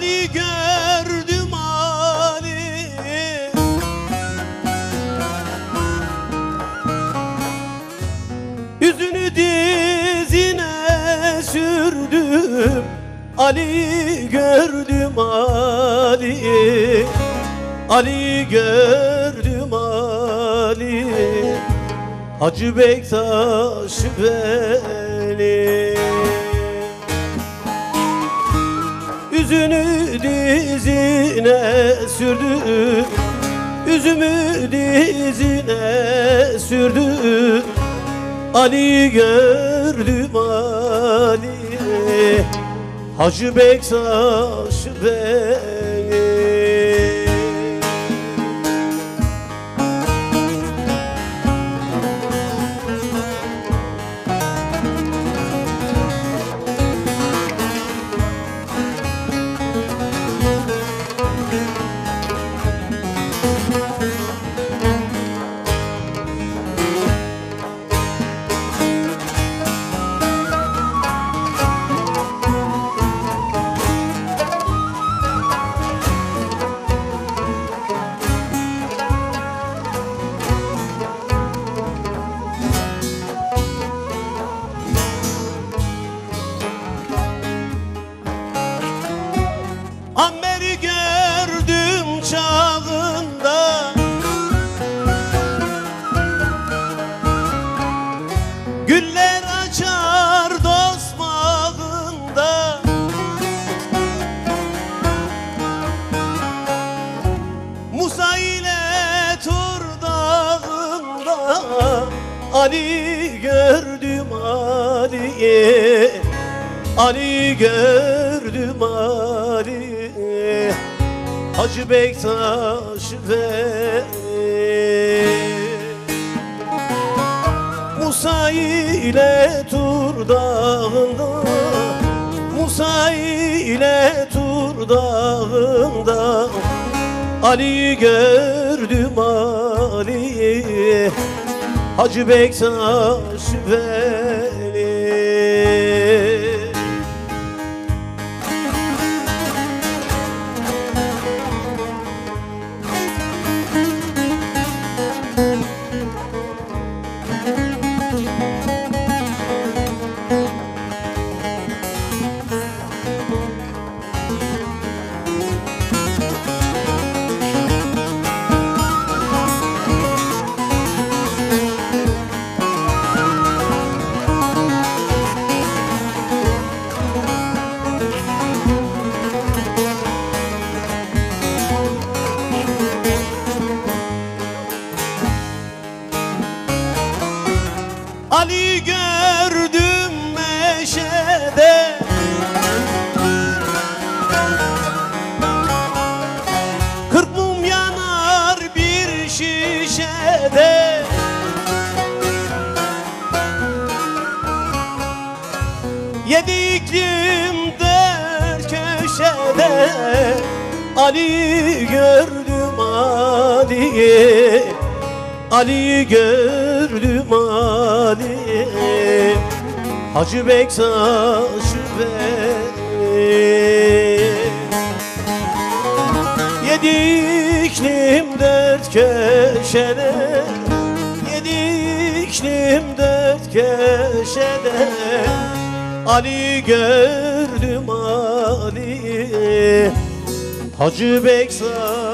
Ali gördüm Ali, yüzünü dizine sürdüm. Ali gördüm Ali, Ali gördüm Ali, Hacı Bektaş Veli. Yüzünü dizine sürdü, yüzümü dizine sürdü. Ali gördüm Ali, Hacı Bektaş Veli. Amber'i gördüm çağında, güller açar dost bağında. Musa ile Tur dağında, Ali gördüm Ali, Ali gördüm Ali, Hacı Bektaş Veli. Musa ile Tur dağında, Musa ile Tur dağında, Ali gördüm Ali, Hacı Bektaş Veli. Ali gördüm meşede, kırk mum yanar bir şişede. Yedi iklim dört köşede, Ali gördüm Ali, Ali gördüm Ali, Hacı Bektaş Veli. Yedi iklim dört köşede, yedi iklim dört köşede, Ali gördüm Ali, Hacı Bektaş